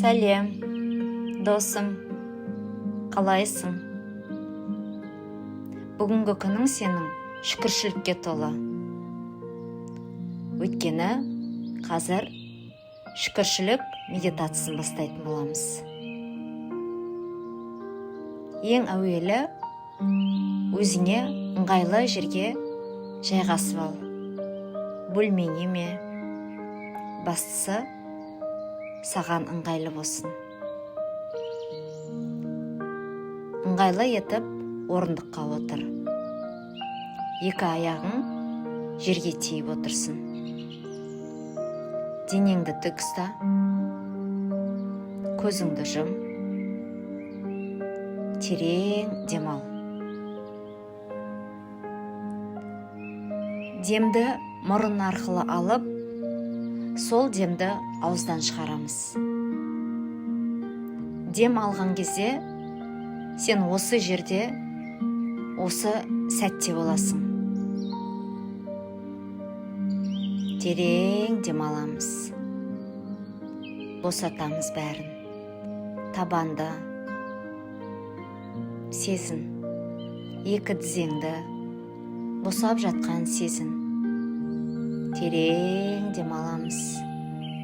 Сәлем, досым, қалайсың? Бүгінгі күнің сенің шүкіршілікке толы. Өйткені қазір шүкіршілік медитациясын бастайтын боламыз. Ең әуелі өзіңе ыңғайлы жерге жайғасып ал. Бөлмеңе ме, бастысы саған ыңғайлы болсын. Ыңғайлы етіп орындыққа отыр. Екі аяғың жерге тиіп отырсын. Денеңді тік ұста, көзіңді жұм, терең демал. Демді мұрын арқылы алып, сол демді ауыздан шығарамыз. Дем алған кезде сен осы жерде, осы сәтте боласың. Терең дем аламыз. Босатамыз бәрін. Табанды сезін. Екі тізеңді босап жатқан сезін. Терең дем аламыз.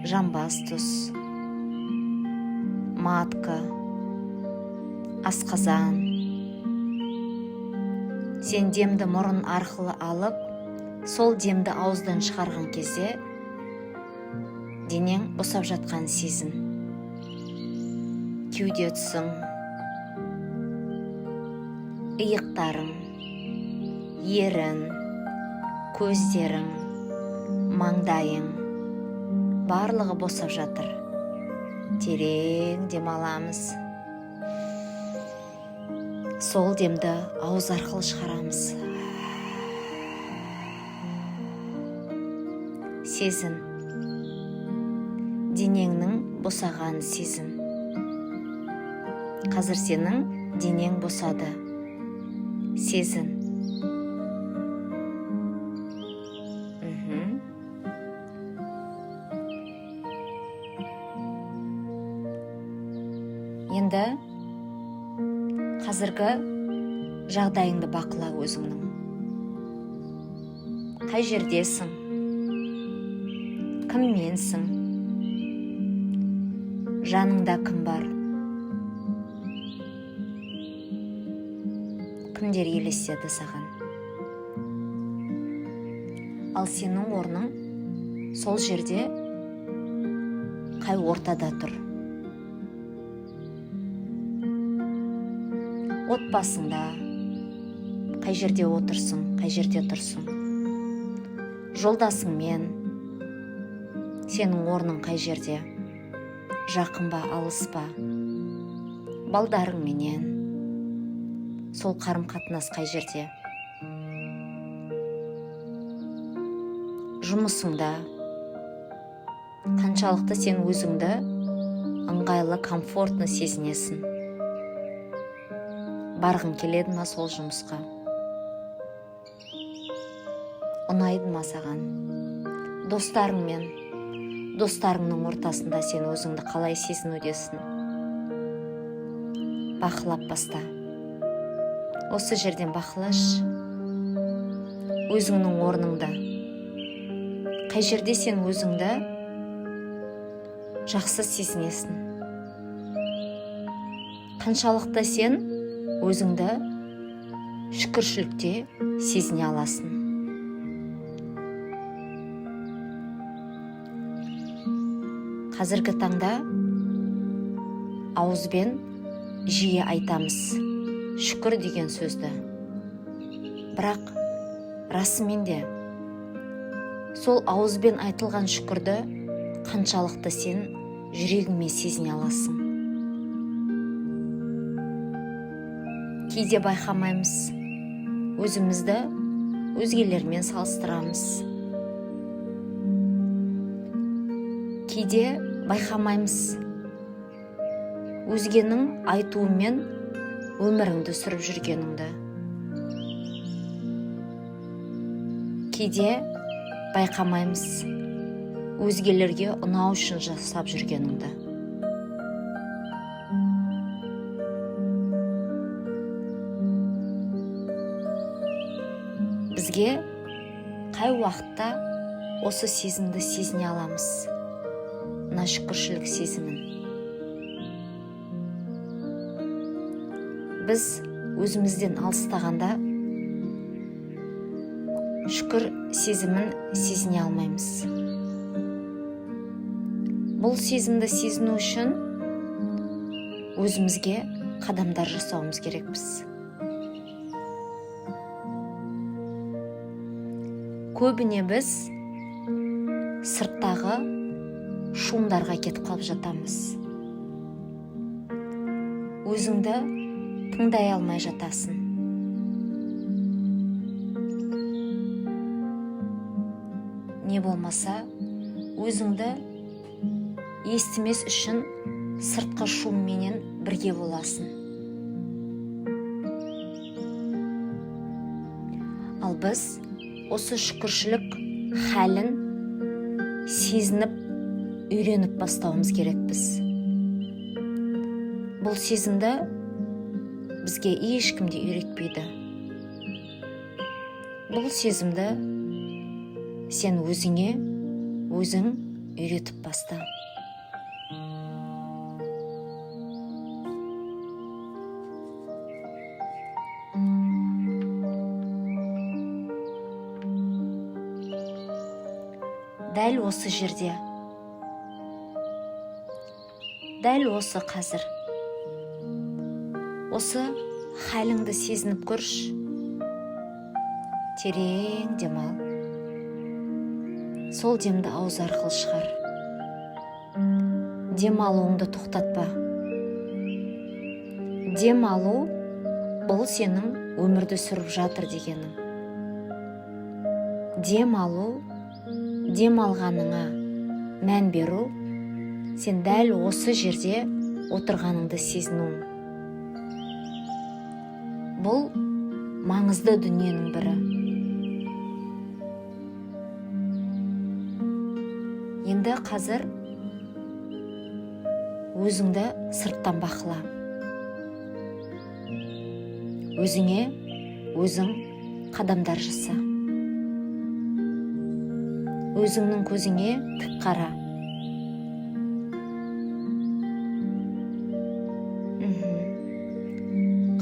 Жамбас тұс, матка, асқазан. Сен демді мұрын арқылы алып, сол демді ауыздан шығарған кезде денең босап жатқан сезін. Кеуде тұсың, иықтарың, ерін, көздерің, маңдайың барлығы босап жатыр. Терең дем аламыз. Сол демді ауыз арқылы шығарамыз. Сезін. Денеңнің босаған сезін. Қазір сенің денең босады. Сезін. Енді қазіргі жағдайыңды бақыла өзіңнің. Қай жердесің? Кімменсің? Жаныңда кім бар? Кімдер елестеді саған? Ал сенің орның сол жерде қай ортада тұр? Отбасыңда қай жерде отырсың, қай жерде тұрсың? Жолдасыңмен сенің орның қай жерде? Жақын ба, алыс па? Балдарыңменен сол қарым-қатынас қай жерде? Жұмысыңда қаншалықты сен өзіңді ыңғайлы, комфортны сезінесің? Барғың келеді ма сол жұмысқа? Ұнайды ма саған? Достарыңның ортасында сен өзіңді қалай сезінудесің? Бақылап баста. Осы жерден бақылаш. Өзіңнің орныңда. Қай жерде сен өзіңді жақсы сезінесің? Қаншалықты сен өзіңді шүкіршілікте сезіне аласың? Қазіргі таңда ауызбен жиі айтамыз шүкір деген сөзді. Бірақ расымен де сол ауызбен айтылған шүкірді қаншалықты сен жүрегіңмен сезіне аласың? Кейде байқамаймыз, өзімізді өзгелермен салыстырамыз. Кейде байқамаймыз, өзгенің айтуымен өміріңді сүріп жүргеніңді. Кейде байқамаймыз, өзгелерге ұнау үшін жасап жүргеніңді. бізге қай уақытта осы сезімді сезіне аламыз, мына шүкіршілік сезімін. Біз өзімізден алыстағанда шүкір сезімін сезіне алмаймыз. Бұл сезімді сезіну үшін өзімізге қадамдар жасауымыз керекпіз. Көбіне біз сырттағы шумдарға кетіп қалып жатамыз. Өзіңді тыңдай алмай жатасың. Не болмаса, өзіңді естімес үшін сыртқы шумменен бірге боласың. Ал біз осы шүкіршілік хәлін сезініп, үйреніп бастауымыз керекпіз. Бұл сезімді бізге ешкім де үйретпейді. Бұл сезімді сен өзіңе өзің үйретіп баста. Дәл осы жерде, дәл осы қазір, осы хәліңді сезініп көрш, терең демал. Сол демді ауыз арқылы шығар. Дем алуыңды тоқтатпа. Дем алу бұл сенің өмірді сүріп жатыр дегенің. Дем алу, дем алғаныңа мән беру, сен дәл осы жерде отырғаныңды сезінуің. Бұл маңызды дүниенің бірі. Енді қазір өзіңді сырттан бақыла. Өзіңе өзің қадамдар жаса. Өзіңнің көзіңе тік қара.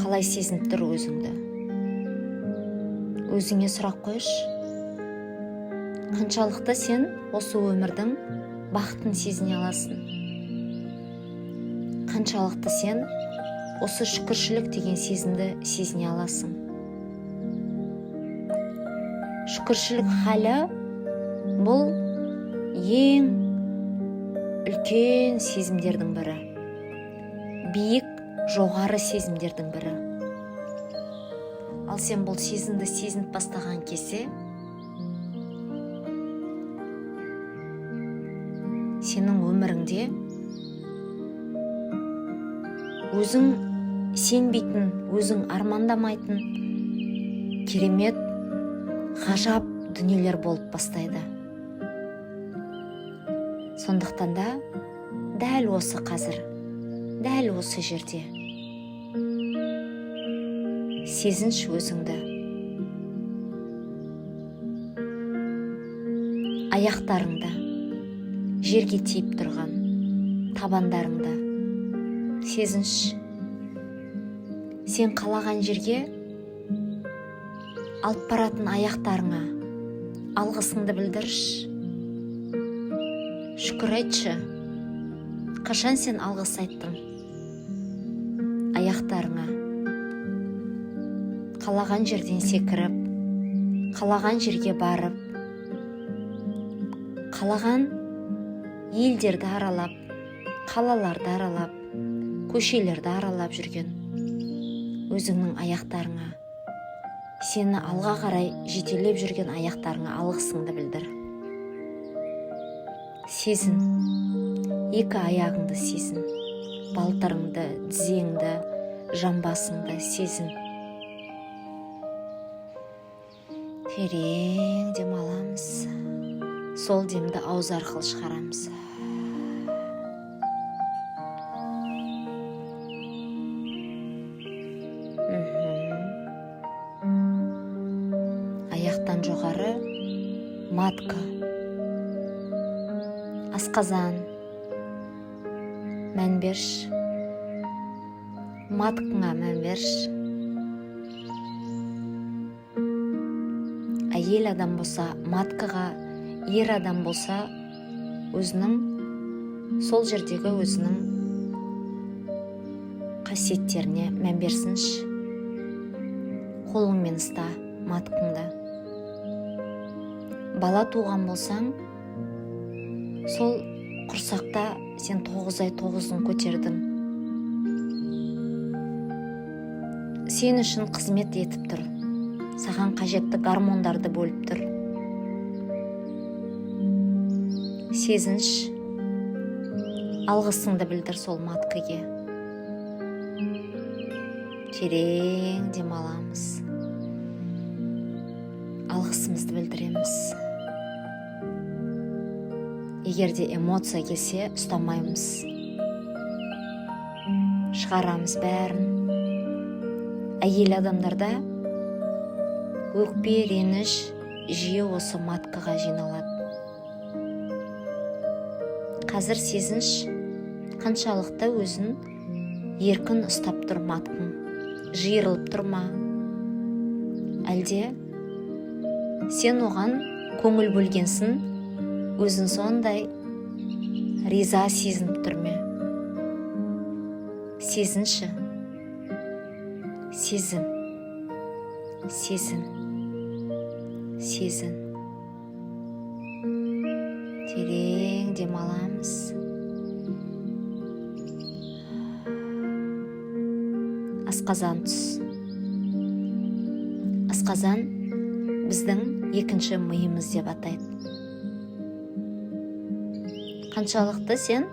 Қалай сезініп тұр өзіңді? Өзіңе сұрақ қойш. Қаншалықты сен осы өмірдің бақытын сезіне аласың? Қаншалықты сен осы шүкіршілік деген сезімді сезіне аласың? Шүкіршілік халі бұл ең үлкен сезімдердің бірі. Биік, жоғары сезімдердің бірі. Ал сен бұл сезімді сезініп бастаған кезде, сенің өміріңде өзің сенбейтін, өзің армандамайтын керемет, ғажап дүниелер болып бастайды. Сондықтан да дәл осы қазір, дәл осы жерде сезінші өзіңді. Аяқтарыңда жерге тиіп тұрған табандарыңда сезінші. Сен қалаған жерге алып баратын аяқтарыңа алғысыңды білдірш. Шүкір айтшы. Қашан сен алғыс айттың? Аяқтарыңа. Қалаған жерден секіріп, қалаған жерге барып, қалаған елдерді аралап, қалаларды аралап, көшелерді аралап жүрген өзіңнің аяқтарыңа, сені алға қарай жетелеп жүрген аяқтарыңа алғысыңды білдір. Сезін, екі аяғыңды сезін, балтырыңды, тізеңді, жамбасыңды сезін. Терең дем аламыз. Сол демді ауыз арқылы шығарамыз. матка, асқазан, мән берш, маткаңа мән берш. Әйел адам болса маткаға, ер адам болса өзінің сол жердегі өзінің қасиеттеріне мән берсінші. Қолыңмен ұста маткаңды. Бала туған болсаң, сол құрсақта сен 9 ай 9-ын көтердің. Сен үшін қызмет етіп тұр. Саған қажетті гормондарды бөліп тұр. Сезініш, алғысыңды білдір сол маткаге. Терең демаламыз. Алғысымызды білдіреміз. Егерде эмоция келсе, ұстамаймыз. Шығарамыз бәрін. Әйел адамдарда өкпе, реніш жиі осы маткаға жиналады. Қазір сезініш қаншалықты өзін еркін ұстап тұр маткың? Жиырылып тұр ма? Әлде сен оған көңіл бөлгенсің, өзін сондай риза сезініп тұр ме? Сезінші. Сезін. Сезін. Сезін. Терең демаламыз. Асқазан тұс. Асқазан біздің екінші миымыз деп атайды. Қаншалықты сен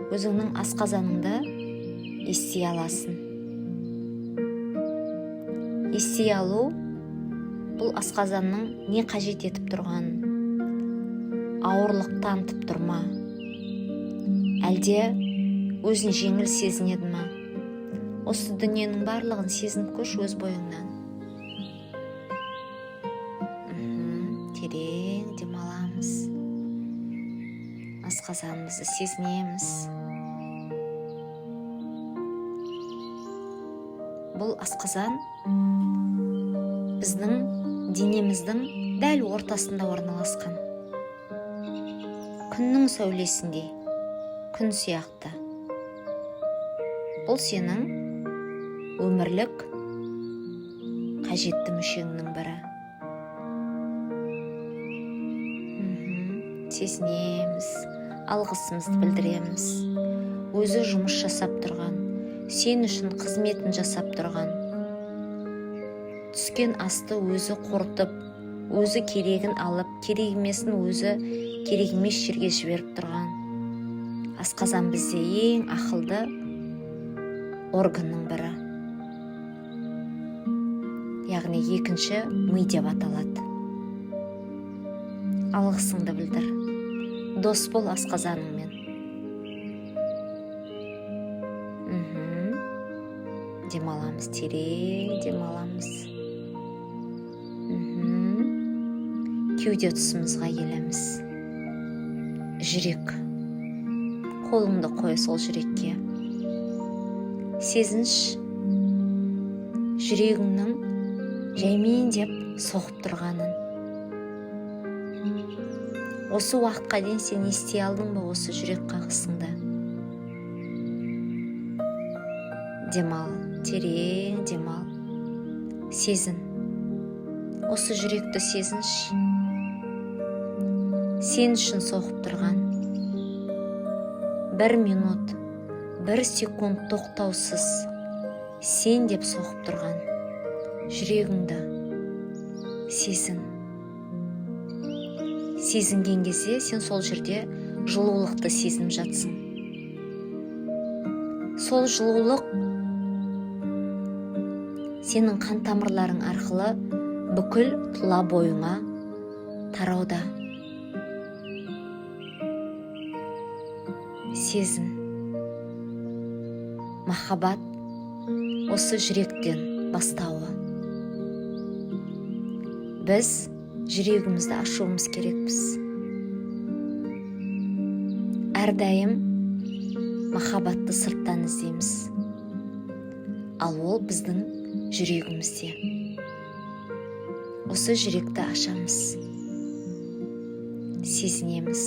өзіңнің асқазаныңды ести аласың. Ести алу бұл асқазанның не қажет етіп тұрғанын, ауырлық танытып тұр ма? Әлде өзін жеңіл сезінеді ма? Осы дүниенің барлығын сезініп көш өз бойыңнан. Терең демаламыз. Асқазанымызды сезінеміз. Бұл асқазан біздің денеміздің дәл ортасында орналасқан. Күннің сәулесіндей, күн сияқты. Бұл сенің өмірлік қажетті мүшеңнің бірі. Сезінеміз, алғысымызды білдіреміз. Өзі жұмыс жасап тұрған, сен үшін қызметін жасап тұрған. Түскен асты өзі қорытып, өзі керегін алып, керек емесін өзі керек емес жерге жіберіп тұрған. Асқазан бізде ең ақылды органның бірі. Яғни екінші ми деп аталады. Алғысыңды білдір. Дос бол асқазаныңмен. Демаламыз, терең демаламыз. Кеуде тұсымызға келеміз. Жүрек. Қолыңды қой сол жүрекке. Сезініш, жүрегіңнің жаймен деп соғып тұрғанын. Осы уақытқа дейін сен ести алдың ба осы жүрек қағысыңды? Демал, терең демал. Сезін. Осы жүректі сезініш. Сен үшін соғып тұрған. 1 минут, 1 секунд тоқтаусыз сен деп соғып тұрған жүрегіңді сезін. Сезінген кезде сен сол жерде жылулықты сезініп жатсың. Сол жылулық сенің қан тамырларың арқылы бүкіл тұла бойыңа тарауда. Сезін. Махаббат осы жүректен бастауы. Біз жүрегімізді ашуымыз керекпіз. Әрдайым махаббатты сырттан іздейміз, ал ол біздің жүрегімізде. Осы жүректі ашамыз, сезінеміз.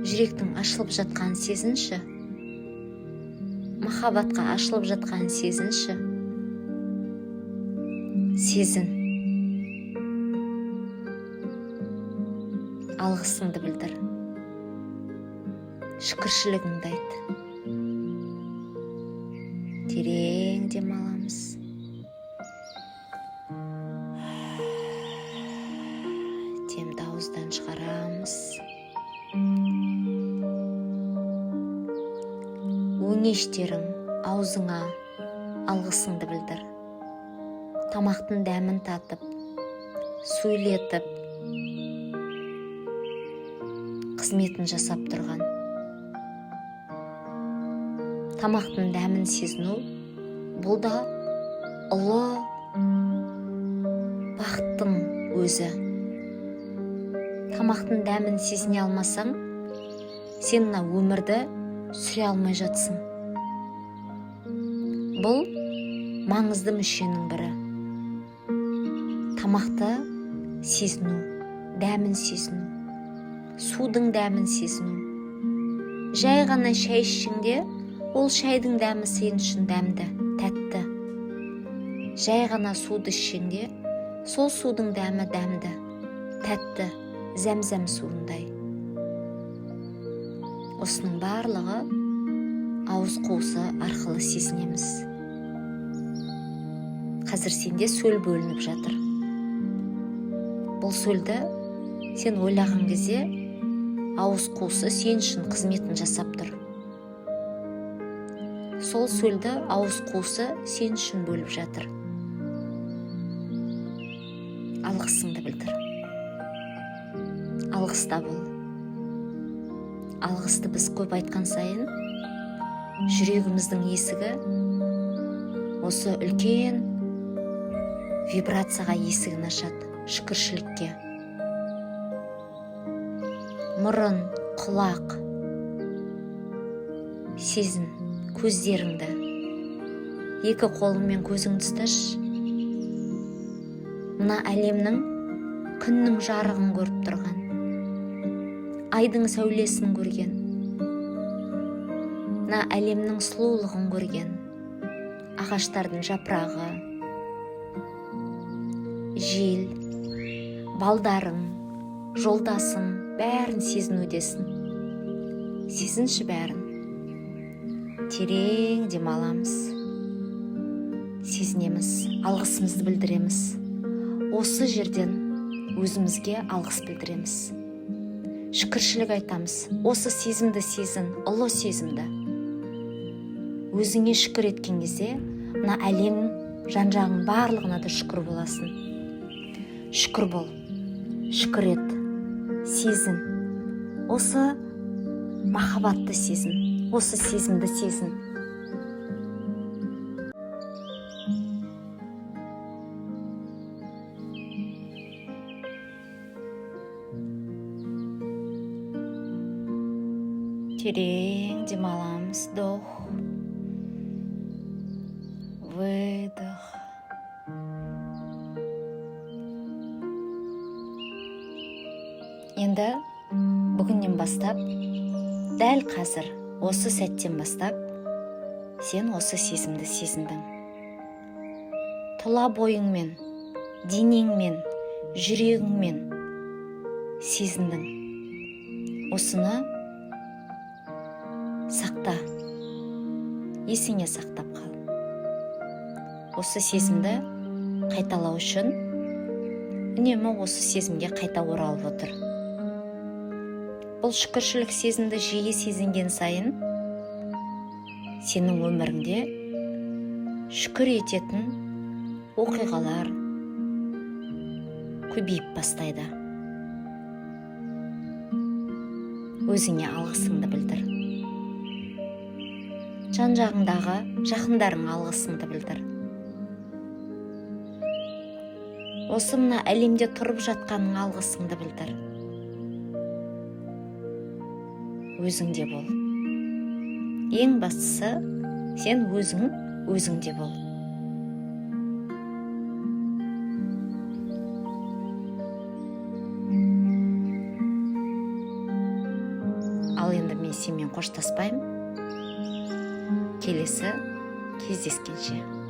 Жүректің ашылып жатқанын сезінші, махаббатқа ашылып жатқанын сезінші. Сезін. Алғысыңды білдір. Шүкіршілігіңді айт. Терең демаламыз. Демді ауыздан шығарамыз. Өңештерің, аузыңа алғысыңды білдір. Тамақтың дәмін татып, сөйлетіп, қызметін жасап тұрған. Тамақтың дәмін сезіну, бұл да ұлы бақыттың өзі. Тамақтың дәмін сезіне алмасаң, сен мына өмірді сүре алмай жатсың. Бұл маңызды мүшенің бірі. Тамақты сезіну, дәмін сезіну, судың дәмін сезіну. Жай ғана шай ішіңде, ол шайдың дәмі сен үшін дәмді, тәтті. Жай ғана суды ішіңде, сол судың дәмі дәмді, тәтті, зәм-зәм суындай. Осының барлығы ауыз қуысы арқылы сезінеміз. Қазір сенде сөл бөлініп жатыр. Бұл сөлді сен ойлаған кезде ауыз қуысы сен үшін қызметін жасап тұр. Сол сөлді ауыз қуысы сен үшін бөліп жатыр. Алғысыңды білдір. Алғыста бол. Алғысты біз көп айтқан сайын, жүрегіміздің есігі осы үлкен вибрацияға есігін ашады, шүкіршілікке. Мұрын, құлақ, сезін, көздеріңді. Екі қолыңмен көзіңді ұсташ. Мына әлемнің күннің жарығын көріп тұрған, айдың сәулесін көрген, мына әлемнің сұлулығын көрген, ағаштардың жапырағы, жел, балдарың, жолдасың, бәрін сезінудесің. Сезінші бәрін. Терең демаламыз. Сезінеміз, алғысымызды білдіреміз. Осы жерден өзімізге алғыс білдіреміз. Шүкіршілік айтамыз. Осы сезімді сезін, ұлы сезімді. Өзіңе шүкір еткен кезде, мына әлем жан-жағың барлығына да шүкір боласың. Шүкір бол, шүкір ет, сезін. Осы махаббатты сезін, осы сезімді сезін. Терең демаламыз. Вдох, выдох. Енді бүгіннен бастап, дәл қазір, осы сәттен бастап, сен осы сезімді сезіндің. Тұла бойыңмен, денеңмен, жүрегіңмен сезіндің. Осыны сақта, есіңе сақтап қал. Осы сезімді қайталау үшін үнемі осы сезімге қайта оралып отыр. Бұл шүкіршілік сезімді жиі сезінген сайын, сенің өміріңде шүкір ететін оқиғалар көбейіп бастайды. Өзіңе алғысыңды білдір. Жан-жағыңдағы жақындарыңа алғысыңды білдір. осы мына әлемде тұрып жатқанның алғысыңды білдір. Өзіңде бол. Ең бастысы, сен өзіңде бол. Ал енді мен сенімен қоштаспаймын. Келесі кездескенше.